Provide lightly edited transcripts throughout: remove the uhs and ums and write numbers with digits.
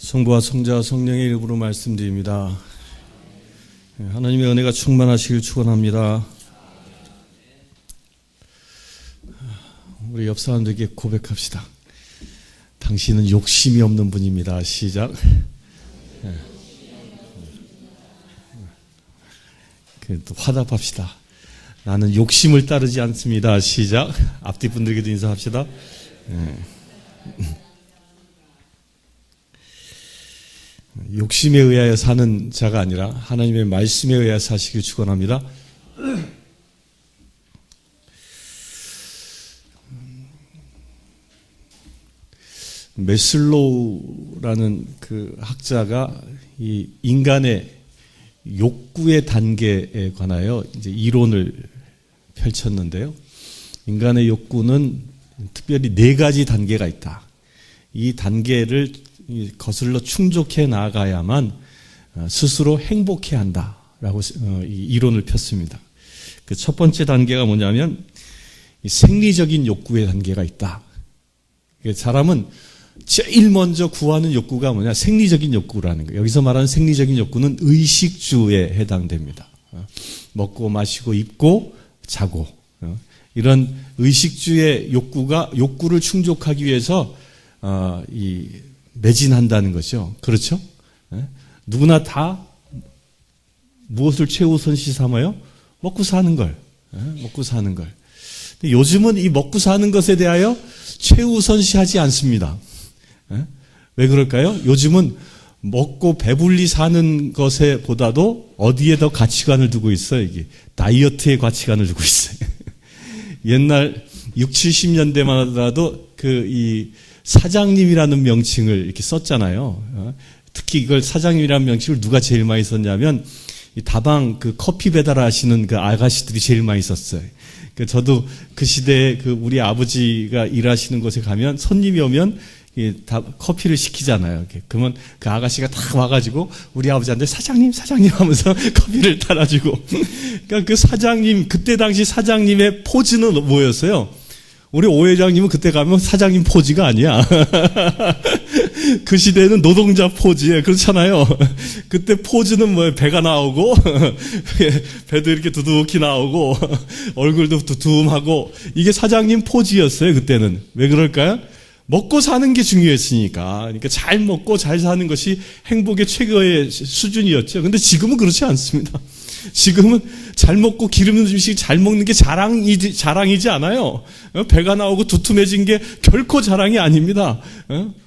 성부와 성자와 성령의 이름으로 말씀드립니다. 하나님의 은혜가 충만하시길 축원합니다. 우리 옆 사람들에게 고백합시다. 당신은 욕심이 없는 분입니다. 시작. 또 화답합시다. 나는 욕심을 따르지 않습니다. 시작. 앞뒤 분들에게도 인사합시다. 욕심에 의하여 사는 자가 아니라 하나님의 말씀에 의하여 사시길 축원합니다. 메슬로우라는 그 학자가 이 인간의 욕구의 단계에 관하여 이제 이론을 펼쳤는데요. 인간의 욕구는 특별히 4가지 단계가 있다. 이 단계를 거슬러 충족해 나가야만 스스로 행복해 한다라고 이론을 폈습니다. 그 첫 번째 단계가 뭐냐면 생리적인 욕구의 단계가 있다. 사람은 제일 먼저 구하는 욕구가 뭐냐? 생리적인 욕구라는 거예요. 여기서 말하는 생리적인 욕구는 의식주에 해당됩니다. 먹고 마시고 입고 자고 이런 의식주의 욕구를 충족하기 위해서 매진한다는 거죠. 그렇죠? 누구나 다 무엇을 최우선시 삼아요? 먹고 사는 걸. 먹고 사는 걸. 근데 요즘은 이 먹고 사는 것에 대하여 최우선시하지 않습니다. 왜 그럴까요? 요즘은 먹고 배불리 사는 것에 보다도 어디에 더 가치관을 두고 있어요? 이게 다이어트에 가치관을 두고 있어요. 옛날 60, 70년대만 하더라도 이 사장님이라는 명칭을 이렇게 썼잖아요. 특히 이걸 사장님이라는 명칭을 누가 제일 많이 썼냐면 다방 그 커피 배달하시는 그 아가씨들이 제일 많이 썼어요. 저도 그 시대에 우리 아버지가 일하시는 곳에 가면 손님이 오면 다 커피를 시키잖아요. 그러면 그 아가씨가 딱 와가지고 우리 아버지한테 사장님 하면서 커피를 따라주고. 그러니까 그 사장님, 그때 당시 사장님의 포즈는 뭐였어요? 우리 오 회장님은 그때 가면 사장님 포즈가 아니야. 그 시대에는 노동자 포즈에 그렇잖아요. 그때 포즈는 뭐예요? 배가 나오고 배도 이렇게 두둑히 나오고 얼굴도 두툼하고 이게 사장님 포즈였어요. 그때는. 왜 그럴까요? 먹고 사는 게 중요했으니까. 그러니까 잘 먹고 잘 사는 것이 행복의 최고의 수준이었죠. 근데 지금은 그렇지 않습니다. 지금은 잘 먹고 기름 음식 잘 먹는 게 자랑이지 않아요. 배가 나오고 두툼해진 게 결코 자랑이 아닙니다.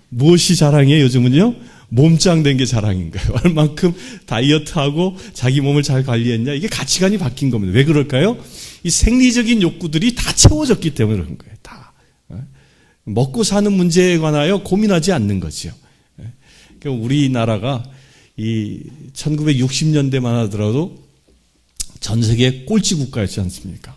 무엇이 자랑이에요, 요즘은요? 몸짱 된 게 자랑인가요? 얼만큼 다이어트하고 자기 몸을 잘 관리했냐? 이게 가치관이 바뀐 겁니다. 왜 그럴까요? 이 생리적인 욕구들이 다 채워졌기 때문에 그런 거예요. 다. 먹고 사는 문제에 관하여 고민하지 않는 거죠. 그러니까 우리나라가 이 1960년대만 하더라도 전 세계 꼴찌 국가였지 않습니까?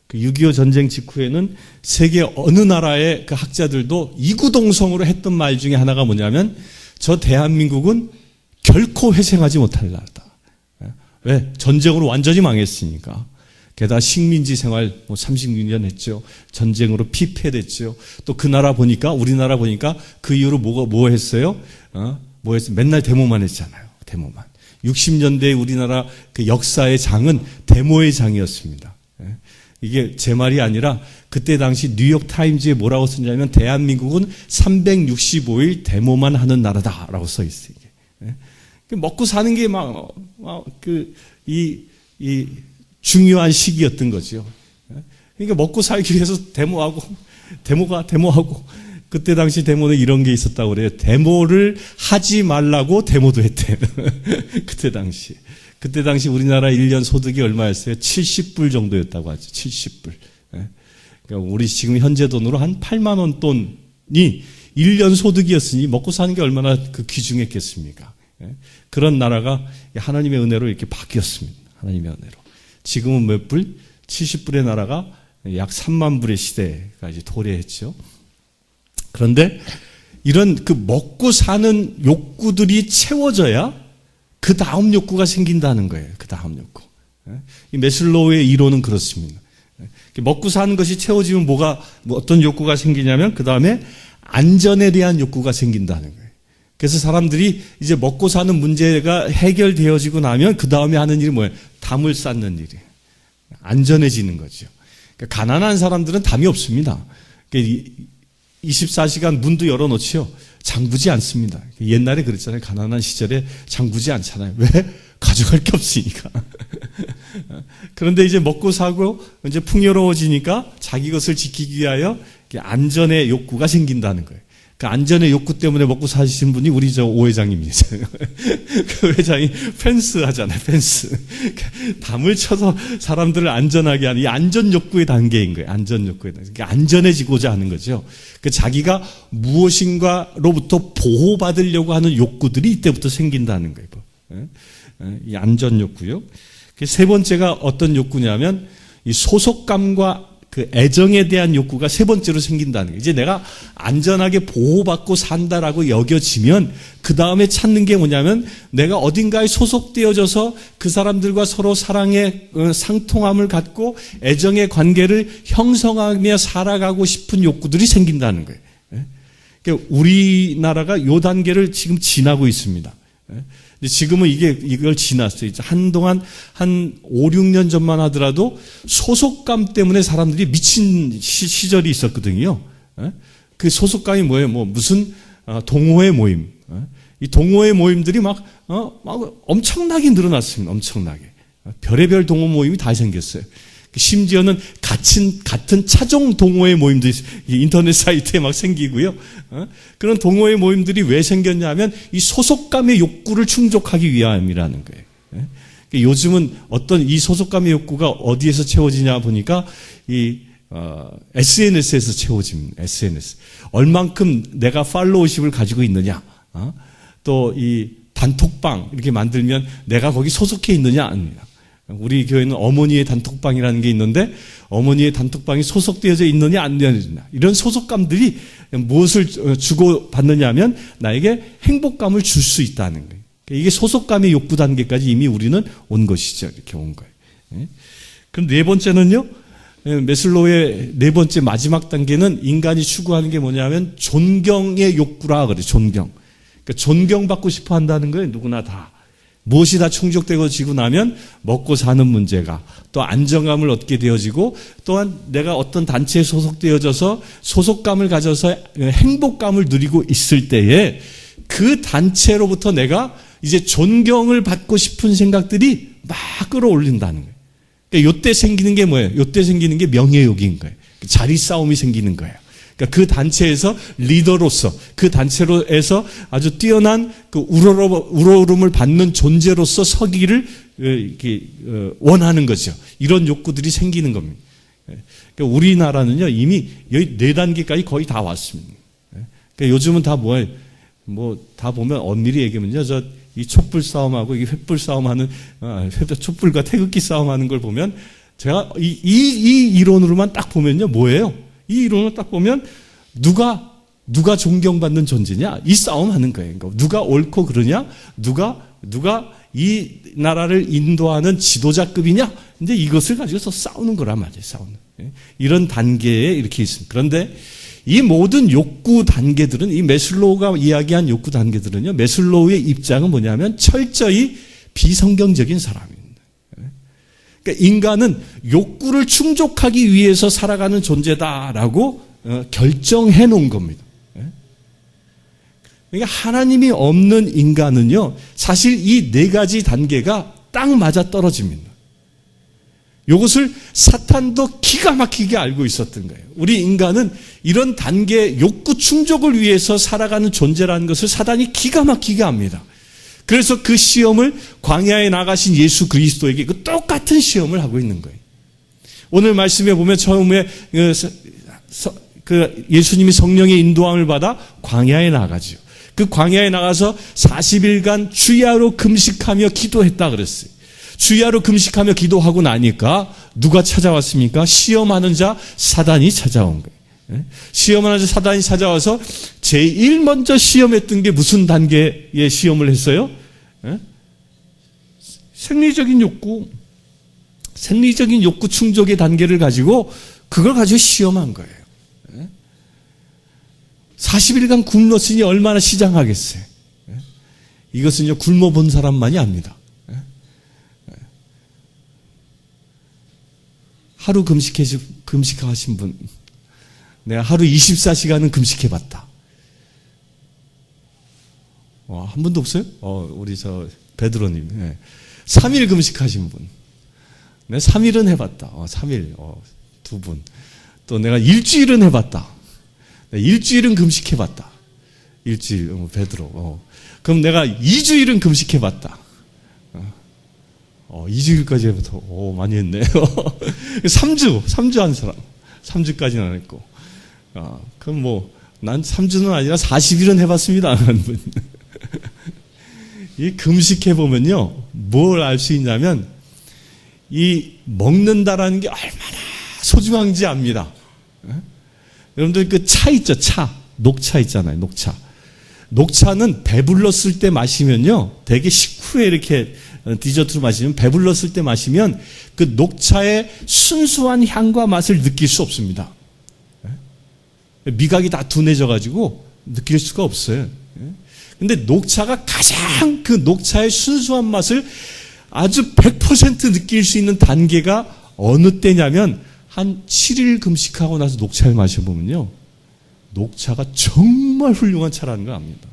그 6.25 전쟁 직후에는 세계 어느 나라의 그 학자들도 이구동성으로 했던 말 중에 하나가 뭐냐면 저 대한민국은 결코 회생하지 못할 나라다. 왜? 전쟁으로 완전히 망했으니까. 게다가 식민지 생활 36년 했죠. 전쟁으로 피폐됐죠. 또 그 나라 보니까, 우리나라 보니까 그 이후로 뭐 했어요? 뭐 했어요? 맨날 데모만 했잖아요. 데모만. 60년대 우리나라 그 역사의 장은 데모의 장이었습니다. 이게 제 말이 아니라 그때 당시 뉴욕 타임즈에 뭐라고 썼냐면 대한민국은 365일 데모만 하는 나라다라고 써 있어요. 이게. 먹고 사는 게 이 중요한 시기였던 거죠. 그러니까 먹고 살기 위해서 데모하고 그때 당시 데모는 이런 게 있었다고 그래요. 데모를 하지 말라고 데모도 했대요. 그때 당시 우리나라 1년 소득이 얼마였어요? 70불 정도였다고 하죠. 70불. 그러니까 우리 지금 현재 돈으로 한 8만 원 돈이 1년 소득이었으니 먹고 사는 게 얼마나 귀중했겠습니까? 그런 나라가 하나님의 은혜로 이렇게 바뀌었습니다. 하나님의 은혜로. 지금은 몇 불? 70불의 나라가 약 3만 불의 시대가 이제 도래했죠. 그런데 이런 그 먹고 사는 욕구들이 채워져야 그 다음 욕구가 생긴다는 거예요. 그 다음 욕구. 이 메슬로우의 이론은 그렇습니다. 먹고 사는 것이 채워지면 어떤 욕구가 생기냐면 그 다음에 안전에 대한 욕구가 생긴다는 거예요. 그래서 사람들이 이제 먹고 사는 문제가 해결되어지고 나면 그 다음에 하는 일이 뭐예요? 담을 쌓는 일이에요. 안전해지는 거죠. 그러니까 가난한 사람들은 담이 없습니다. 24시간 문도 열어놓지요. 장구지 않습니다. 옛날에 그랬잖아요. 가난한 시절에 장구지 않잖아요. 왜? 가져갈 게 없으니까. 그런데 이제 먹고 사고 이제 풍요로워지니까 자기 것을 지키기 위하여 안전의 욕구가 생긴다는 거예요. 그 안전의 욕구 때문에 먹고 사시는 분이 우리 오 회장님이잖아요. 그 회장이 펜스 하잖아요. 펜스. 담을 쳐서 사람들을 안전하게 하는 이 안전 욕구의 단계인 거예요. 안전 욕구의 단계. 그러니까 안전해지고자 하는 거죠. 그 자기가 무엇인가로부터 보호받으려고 하는 욕구들이 이때부터 생긴다는 거예요. 이 안전 욕구요. 세 번째가 어떤 욕구냐면 이 소속감과 그 애정에 대한 욕구가 세 번째로 생긴다는 거예요. 이제 내가 안전하게 보호받고 산다라고 여겨지면 그 다음에 찾는 게 뭐냐면 내가 어딘가에 소속되어져서 그 사람들과 서로 사랑의 상통함을 갖고 애정의 관계를 형성하며 살아가고 싶은 욕구들이 생긴다는 거예요. 그러니까 우리나라가 이 단계를 지금 지나고 있습니다. 지금은 이걸 지났어요. 한동안 한 5, 6년 전만 하더라도 소속감 때문에 사람들이 미친 시절이 있었거든요. 그 소속감이 뭐예요? 무슨 동호회 모임. 이 동호회 모임들이 막 엄청나게 늘어났습니다. 엄청나게. 별의별 동호 모임이 다 생겼어요. 심지어는 같은 차종 동호회 모임도 인터넷 사이트에 막 생기고요. 그런 동호회 모임들이 왜 생겼냐면 이 소속감의 욕구를 충족하기 위함이라는 거예요. 요즘은 어떤 이 소속감의 욕구가 어디에서 채워지냐 보니까 SNS에서 채워집니다. SNS. 얼만큼 내가 팔로우십을 가지고 있느냐. 또 이 단톡방 이렇게 만들면 내가 거기 소속해 있느냐 아닙니다. 우리 교회는 어머니의 단톡방이라는 게 있는데 어머니의 단톡방이 소속되어져 있느냐 안 되느냐 이런 소속감들이 무엇을 주고받느냐 하면 나에게 행복감을 줄 수 있다는 거예요. 이게 소속감의 욕구 단계까지 이미 우리는 온 것이죠. 이렇게 온 거예요. 그럼 네 번째는요. 메슬로우의 네 번째 마지막 단계는 인간이 추구하는 게 뭐냐면 존경의 욕구라 그래요. 존경. 그러니까 존경받고 싶어 한다는 거예요. 누구나 다. 무엇이 다 충족되어지고 나면 먹고 사는 문제가 또 안정감을 얻게 되어지고 또한 내가 어떤 단체에 소속되어져서 소속감을 가져서 행복감을 누리고 있을 때에 그 단체로부터 내가 이제 존경을 받고 싶은 생각들이 막 끌어올린다는 거예요. 그러니까 요때 생기는 게 뭐예요? 요때 생기는 게 명예욕인 거예요. 자리 싸움이 생기는 거예요. 그러니까 그 단체에서 리더로서 그 단체로에서 아주 뛰어난 그 우러름을 받는 존재로서 서기를 이렇게 원하는 거죠. 이런 욕구들이 생기는 겁니다. 그러니까 우리나라는요 이미 여기 4단계까지 거의 다 왔습니다. 그러니까 요즘은 다 뭐예요? 다 보면 엄밀히 얘기하면요 이 촛불 싸움하고 이 횃불 싸움하는 촛불과 태극기 싸움하는 걸 보면 제가 이 이론으로만 딱 보면요 뭐예요? 이 이론을 딱 보면 누가 존경받는 존재냐? 이 싸움 하는 거예요. 그러니까 누가 옳고 그러냐? 누가 이 나라를 인도하는 지도자급이냐? 이제 이것을 가지고서 싸우는 거란 말이에요. 싸우는. 이런 단계에 이렇게 있습니다. 그런데 이 모든 욕구 단계들은 이 메슬로우가 이야기한 욕구 단계들은요. 메슬로우의 입장은 뭐냐면 철저히 비성경적인 사람입니다. 그러니까 인간은 욕구를 충족하기 위해서 살아가는 존재다라고 결정해 놓은 겁니다. 그러니까 하나님이 없는 인간은요, 사실 이 4가지 단계가 딱 맞아 떨어집니다. 이것을 사탄도 기가 막히게 알고 있었던 거예요. 우리 인간은 이런 단계 욕구 충족을 위해서 살아가는 존재라는 것을 사탄이 기가 막히게 압니다. 그래서 그 시험을 광야에 나가신 예수 그리스도에게 그 똑같은 시험을 하고 있는 거예요. 오늘 말씀에 보면 처음에 예수님이 성령의 인도함을 받아 광야에 나가죠. 그 광야에 나가서 40일간 주야로 금식하며 기도했다 그랬어요. 주야로 금식하며 기도하고 나니까 누가 찾아왔습니까? 시험하는 자 사단이 찾아온 거예요. 시험하는 자 사단이 찾아와서 제일 먼저 시험했던 게 무슨 단계의 시험을 했어요? 생리적인 욕구 충족의 단계를 가지고 그걸 가지고 시험한 거예요. 40일간 굶었으니 얼마나 시장하겠어요. 이것은요, 굶어본 사람만이 압니다. 하루 금식하신 분, 내가 하루 24시간은 금식해봤다. 한 분도 없어요? 우리 베드로님. 네. 3일 금식하신 분. 내가 3일은 해봤다. 3일, 2분. 또 내가 일주일은 해봤다. 일주일은 금식해봤다. 일주일, 베드로. 그럼 내가 2주일은 금식해봤다. 2주일까지 해부터, 많이 했네요. 3주 한 사람. 3주까지는 안 했고. 그럼 난 3주는 아니라 40일은 해봤습니다. 한 분. 이 금식해보면요, 뭘 알 수 있냐면, 이 먹는다라는 게 얼마나 소중한지 압니다. 여러분들 그 차 있죠, 차. 녹차 있잖아요, 녹차. 녹차는 배불렀을 때 마시면요, 되게 식후에 이렇게 디저트로 마시면, 배불렀을 때 마시면 그 녹차의 순수한 향과 맛을 느낄 수 없습니다. 미각이 다 둔해져가지고 느낄 수가 없어요. 근데 녹차가 가장 그 녹차의 순수한 맛을 아주 100% 느낄 수 있는 단계가 어느 때냐면 한 7일 금식하고 나서 녹차를 마셔보면요, 녹차가 정말 훌륭한 차라는 걸 압니다.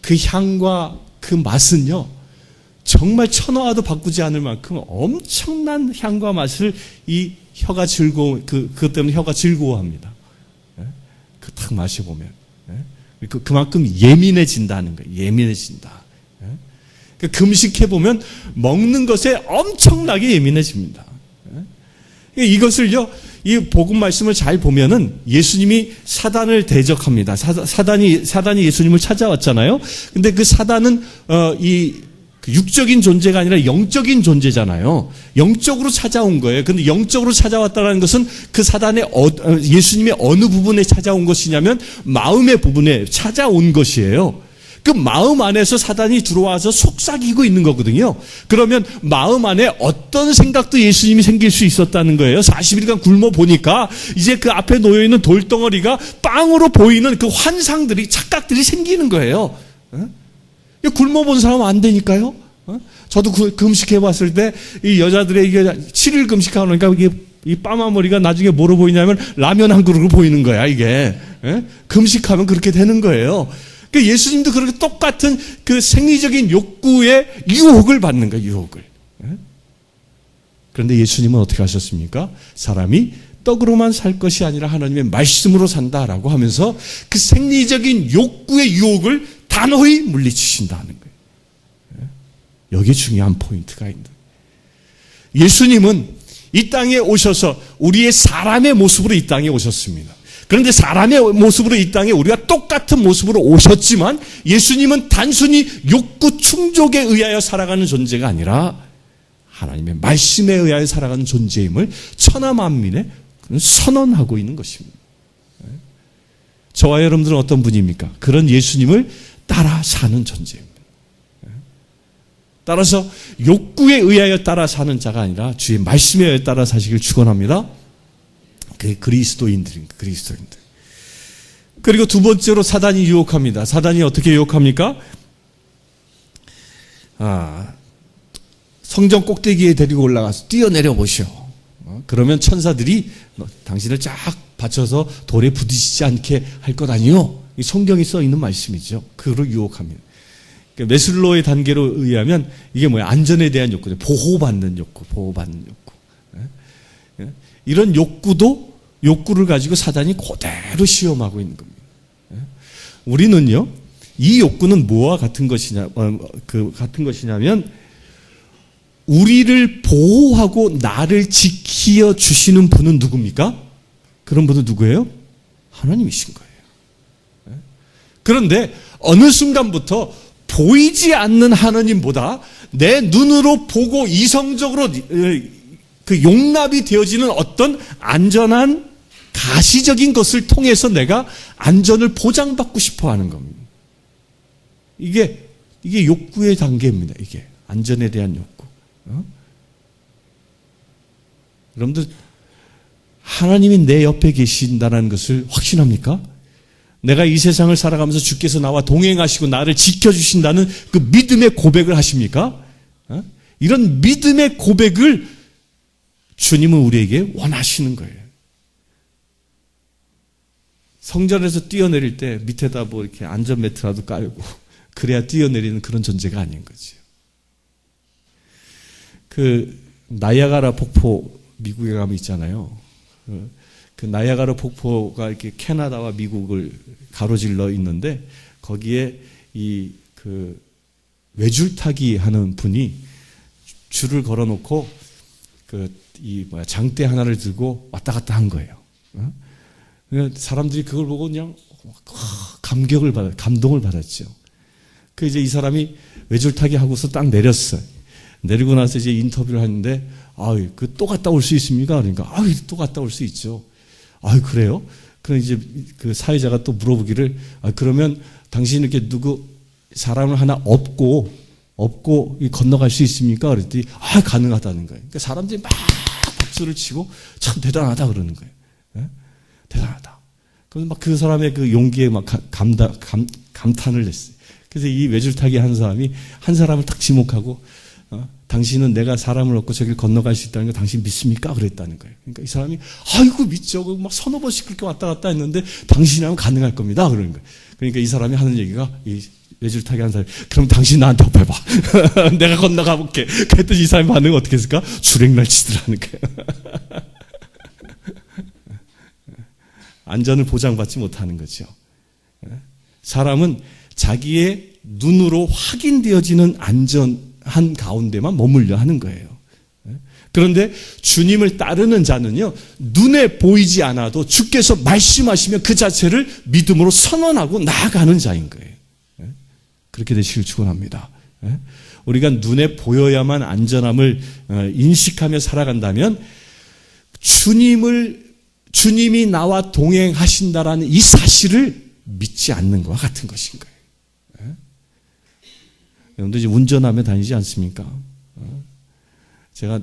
그 향과 그 맛은요, 정말 천하와도 바꾸지 않을 만큼 엄청난 향과 맛을 이 혀가 그것 때문에 혀가 즐거워합니다. 딱 마셔보면. 그만큼 예민해진다는 거예요. 예민해진다. 금식해보면 먹는 것에 엄청나게 예민해집니다. 이것을요, 이 복음 말씀을 잘 보면은 예수님이 사단을 대적합니다. 사단이 예수님을 찾아왔잖아요. 근데 그 사단은, 육적인 존재가 아니라 영적인 존재잖아요. 영적으로 찾아온 거예요. 근데 영적으로 찾아왔다는 것은 그 사단의 예수님의 어느 부분에 찾아온 것이냐면 마음의 부분에 찾아온 것이에요. 그 마음 안에서 사단이 들어와서 속삭이고 있는 거거든요. 그러면 마음 안에 어떤 생각도 예수님이 생길 수 있었다는 거예요. 40일간 굶어 보니까 이제 그 앞에 놓여있는 돌덩어리가 빵으로 보이는 그 환상들이, 착각들이 생기는 거예요. 굶어본 사람은 안 되니까요. 저도 금식해봤을 때 이 여자들의 이게 7일 금식하니까 이게 이 빠마머리가 나중에 뭐로 보이냐면 라면 한 그릇으로 보이는 거야, 이게. 금식하면 그렇게 되는 거예요. 예수님도 그렇게 똑같은 그 생리적인 욕구의 유혹을 받는 거예요, 유혹을. 그런데 예수님은 어떻게 하셨습니까? 사람이 떡으로만 살 것이 아니라 하나님의 말씀으로 산다라고 하면서 그 생리적인 욕구의 유혹을 단호히 물리치신다는 거예요. 여기에 중요한 포인트가 있는 거예요. 예수님은 이 땅에 오셔서 우리의 사람의 모습으로 이 땅에 오셨습니다. 그런데 사람의 모습으로 이 땅에 우리가 똑같은 모습으로 오셨지만 예수님은 단순히 욕구 충족에 의하여 살아가는 존재가 아니라 하나님의 말씀에 의하여 살아가는 존재임을 천하만민에 선언하고 있는 것입니다. 저와 여러분들은 어떤 분입니까? 그런 예수님을 따라 사는 존재입니다. 따라서 욕구에 의하여 따라 사는 자가 아니라 주의 말씀에 의하여 따라 사시길 축원합니다. 그게 그리스도인들입니다. 그리스도인들. 그리고 두 번째로 사단이 유혹합니다. 사단이 어떻게 유혹합니까? 성전 꼭대기에 데리고 올라가서 뛰어내려 보시오. 그러면 천사들이 당신을 쫙 받쳐서 돌에 부딪히지 않게 할 것 아니요? 이 성경에 써 있는 말씀이죠. 그로 유혹합니다. 메슬로의 단계로 의하면 이게 뭐야? 안전에 대한 욕구죠. 보호받는 욕구, 보호받는 욕구. 이런 욕구를 가지고 사단이 그대로 시험하고 있는 겁니다. 우리는요, 이 욕구는 뭐와 같은 것이냐면, 우리를 보호하고 나를 지켜 주시는 분은 누굽니까? 그런 분은 누구예요? 하나님이신 거예요. 그런데 어느 순간부터 보이지 않는 하나님보다 내 눈으로 보고 이성적으로 그 용납이 되어지는 어떤 안전한 가시적인 것을 통해서 내가 안전을 보장받고 싶어 하는 겁니다. 이게 욕구의 단계입니다. 이게 안전에 대한 욕구. 여러분들, 하나님이 내 옆에 계신다는 것을 확신합니까? 내가 이 세상을 살아가면서 주께서 나와 동행하시고 나를 지켜주신다는 그 믿음의 고백을 하십니까? 이런 믿음의 고백을 주님은 우리에게 원하시는 거예요. 성전에서 뛰어내릴 때 밑에다 뭐 이렇게 안전매트라도 깔고 그래야 뛰어내리는 그런 존재가 아닌 거죠. 그 나이아가라 폭포 미국에 가면 있잖아요. 그 나이아가라 폭포가 이렇게 캐나다와 미국을 가로질러 있는데 거기에 이 그 외줄타기 하는 분이 줄을 걸어놓고 장대 하나를 들고 왔다 갔다 한 거예요. 사람들이 그걸 보고 그냥 감동을 받았죠. 그 이제 이 사람이 외줄타기 하고서 딱 내렸어요. 내리고 나서 이제 인터뷰를 하는데, 또 갔다 올 수 있습니까? 그러니까, 또 갔다 올 수 있죠. 그래요? 그럼 이제 그 사회자가 또 물어보기를, 그러면 당신 이렇게 사람을 하나 업고 건너갈 수 있습니까? 그랬더니, 가능하다는 거예요. 그러니까 사람들이 막 박수를 치고 참 대단하다 그러는 거예요. 네? 대단하다. 그래서 막 그 사람의 그 용기에 막 감탄을 했어요. 그래서 이 외줄타기 한 사람이 한 사람을 딱 지목하고, 당신은 내가 사람을 얻고 저길 건너갈 수 있다는 거 당신 믿습니까? 그랬다는 거예요. 그러니까 이 사람이 아이고 믿죠. 막 서너 번씩 그렇게 왔다 갔다 했는데 당신이라면 가능할 겁니다. 그러는 거예요. 그러니까 이 사람이 하는 얘기가 이 외줄타기 한 사람이 그럼 당신 나한테 업해봐. 내가 건너가 볼게. 그랬더니 이 사람의 반응은 어떻게 했을까? 주랭날 치더라는 거예요. 안전을 보장받지 못하는 거죠. 사람은 자기의 눈으로 확인되어지는 안전한 가운데만 머물려 하는 거예요. 그런데 주님을 따르는 자는요, 눈에 보이지 않아도 주께서 말씀하시면 그 자체를 믿음으로 선언하고 나아가는 자인 거예요. 그렇게 되시길 축원합니다. 우리가 눈에 보여야만 안전함을 인식하며 살아간다면 주님이 나와 동행하신다라는 이 사실을 믿지 않는 것과 같은 것인 거예요. 여러분들 이제 운전하며 다니지 않습니까? 제가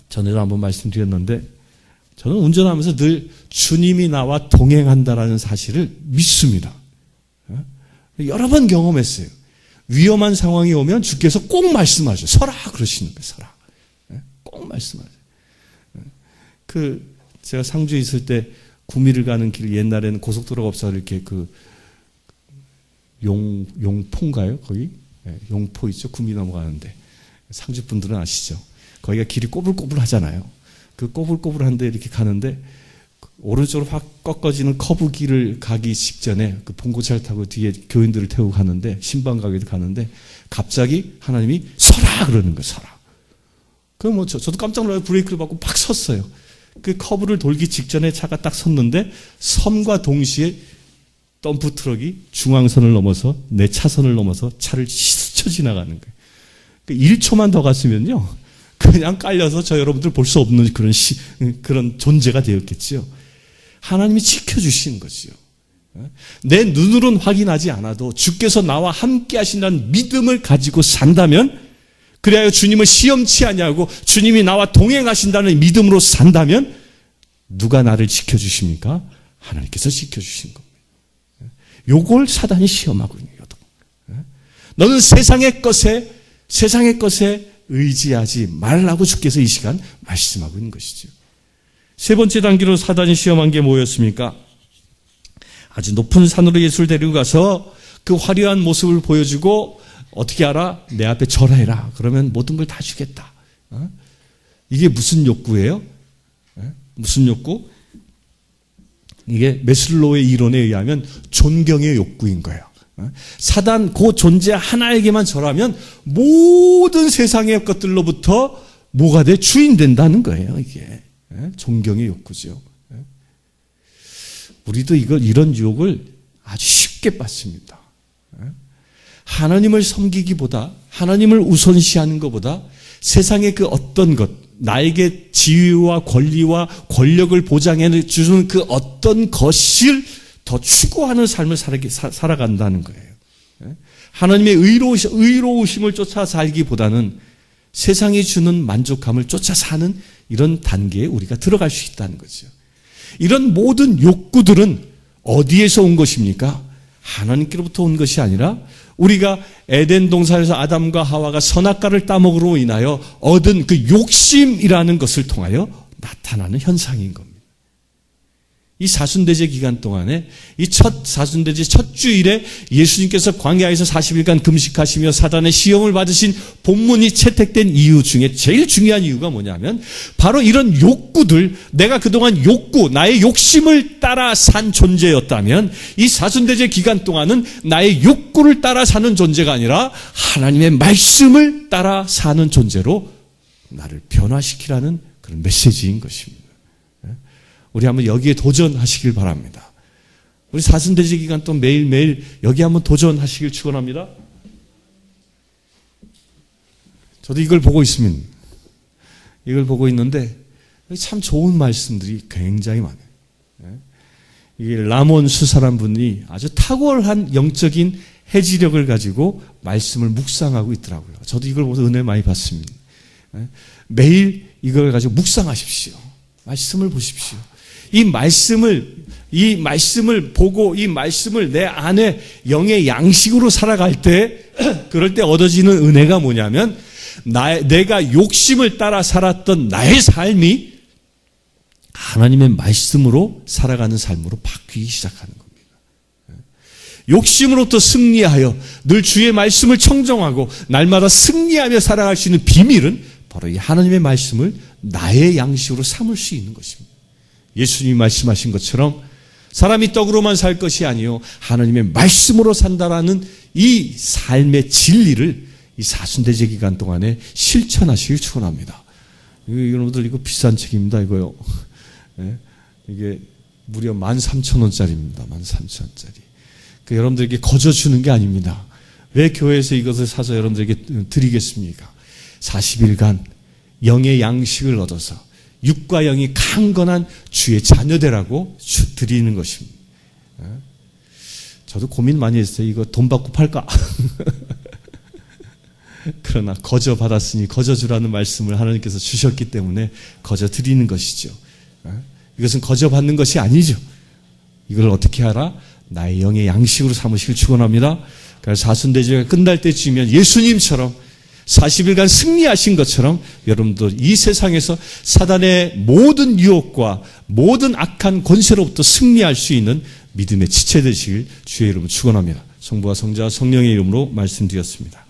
전에도 한번 말씀드렸는데 저는 운전하면서 늘 주님이 나와 동행한다라는 사실을 믿습니다. 여러 번 경험했어요. 위험한 상황이 오면 주께서 꼭 말씀하셔요. 서라 그러시는 거예요. 서라. 꼭 말씀하셔요. 제가 상주에 있을 때 구미를 가는 길 옛날에는 고속도로가 없어서 이렇게 용포인가요? 거기? 용포 있죠? 구미 넘어가는데. 상주 분들은 아시죠? 거기가 길이 꼬불꼬불 하잖아요. 그 꼬불꼬불한데 이렇게 가는데 오른쪽으로 확 꺾어지는 커브 길을 가기 직전에 그 봉고차를 타고 뒤에 교인들을 태우고 가는데 신방 가게도 가는데 갑자기 하나님이 서라 그러는 거예요. 서라. 그럼 저도 깜짝 놀라서 브레이크를 밟고 팍 섰어요. 그 커브를 돌기 직전에 차가 딱 섰는데 섬과 동시에 덤프 트럭이 중앙선을 넘어서 내 차선을 넘어서 차를 스쳐 지나가는 거예요. 1초만 더 갔으면요, 그냥 깔려서 저 여러분들 볼 수 없는 그런 존재가 되었겠죠. 하나님이 지켜주시는 거죠. 내 눈으로는 확인하지 않아도 주께서 나와 함께 하신다는 믿음을 가지고 산다면, 그래야 주님을 시험치 아니하고 주님이 나와 동행하신다는 믿음으로 산다면 누가 나를 지켜주십니까? 하나님께서 지켜주신 겁니다. 요걸 사단이 시험하고 있는 거예요. 너는 세상의 것에 의지하지 말라고 주께서 이 시간 말씀하고 있는 것이죠. 세 번째 단계로 사단이 시험한 게 뭐였습니까? 아주 높은 산으로 예수를 데리고 가서 그 화려한 모습을 보여주고 어떻게 알아? 내 앞에 절하해라. 그러면 모든 걸 다 주겠다. 이게 무슨 욕구예요? 무슨 욕구? 이게 메슬로우의 이론에 의하면 존경의 욕구인 거예요. 사단 그 존재 하나에게만 절하면 모든 세상의 것들로부터 뭐가 돼? 주인 된다는 거예요. 이게 존경의 욕구죠. 우리도 이런 유혹을 아주 쉽게 받습니다. 하나님을 섬기기보다, 하나님을 우선시하는 것보다 세상의 그 어떤 것, 나에게 지위와 권리와 권력을 보장해 주는 그 어떤 것을 더 추구하는 삶을 살아간다는 거예요. 하나님의 의로우심을 쫓아 살기보다는 세상이 주는 만족감을 쫓아 사는 이런 단계에 우리가 들어갈 수 있다는 거죠. 이런 모든 욕구들은 어디에서 온 것입니까? 하나님께로부터 온 것이 아니라 우리가 에덴 동산에서 아담과 하와가 선악과를 따먹으로 인하여 얻은 그 욕심이라는 것을 통하여 나타나는 현상인 겁니다. 이 사순대제 기간 동안에 이 첫 사순대제 첫 주일에 예수님께서 광야에서 40일간 금식하시며 사단의 시험을 받으신 본문이 채택된 이유 중에 제일 중요한 이유가 뭐냐면 바로 이런 욕구들, 내가 그동안 나의 욕심을 따라 산 존재였다면 이 사순대제 기간 동안은 나의 욕구를 따라 사는 존재가 아니라 하나님의 말씀을 따라 사는 존재로 나를 변화시키라는 그런 메시지인 것입니다. 우리 한번 여기에 도전하시길 바랍니다. 우리 사순대제 기간 또 매일매일 여기 한번 도전하시길 축원합니다. 저도 이걸 보고 있습니다. 이걸 보고 있는데 참 좋은 말씀들이 굉장히 많아요. 이게 라몬 수사란 분이 아주 탁월한 영적인 해지력을 가지고 말씀을 묵상하고 있더라고요. 저도 이걸 보면서 은혜 많이 받습니다. 매일 이걸 가지고 묵상하십시오. 말씀을 보십시오. 이 말씀을 보고 이 말씀을 내 안에 영의 양식으로 살아갈 때 그럴 때 얻어지는 은혜가 뭐냐면 내가 욕심을 따라 살았던 나의 삶이 하나님의 말씀으로 살아가는 삶으로 바뀌기 시작하는 겁니다. 욕심으로부터 승리하여 늘 주의 말씀을 청정하고 날마다 승리하며 살아갈 수 있는 비밀은 바로 이 하나님의 말씀을 나의 양식으로 삼을 수 있는 것입니다. 예수님이 말씀하신 것처럼 사람이 떡으로만 살 것이 아니요 하나님의 말씀으로 산다라는 이 삶의 진리를 이 사순대제 기간 동안에 실천하시길 축원합니다. 여러분들 이거 비싼 책입니다. 이거요. 이게 무려 13,000원짜리입니다. 13,000원짜리. 여러분들에게 거저 주는 게 아닙니다. 왜 교회에서 이것을 사서 여러분들에게 드리겠습니까? 40일간 영의 양식을 얻어서 육과 영이 강건한 주의 자녀되라고 드리는 것입니다. 저도 고민 많이 했어요. 이거 돈 받고 팔까? 그러나 거저 받았으니 거저 주라는 말씀을 하나님께서 주셨기 때문에 거저 드리는 것이죠. 이것은 거저 받는 것이 아니죠. 이걸 어떻게 하라? 나의 영의 양식으로 삼으시길 축원합니다. 그래서 사순대제가 끝날 때쯤이면 예수님처럼 40일간 승리하신 것처럼 여러분도 이 세상에서 사단의 모든 유혹과 모든 악한 권세로부터 승리할 수 있는 믿음의 지체 되시길 주의 이름으로 축원합니다. 성부와 성자와 성령의 이름으로 말씀드렸습니다.